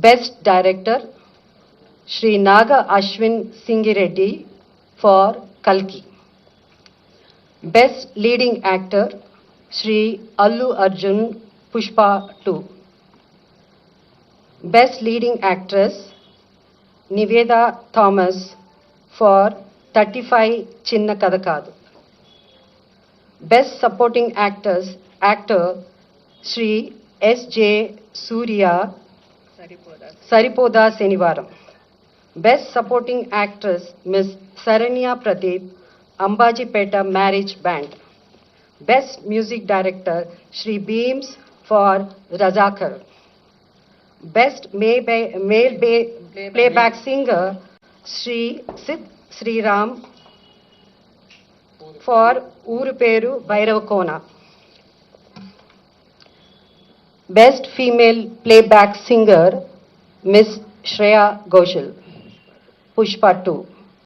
Best Director Shri Naga Ashwin Singireddy for Kalki. Best Leading Actor Shri Allu Arjun Pushpa 2. Best Leading Actress Niveda Thomas for 35 Chinna Kadakadu. Best Supporting Actor Shri S.J. Surya Saripoda Senivaram. Best Supporting Actress Miss Saranya Pradeep Ambajipeta Marriage Band. Best Music Director Shri Beams for Razakar. Best Male Playback Singer Shri Sid Sriram for Uruperu Bairavakona. Best Female Playback Singer Miss Shreya Ghoshal, Pushpa 2.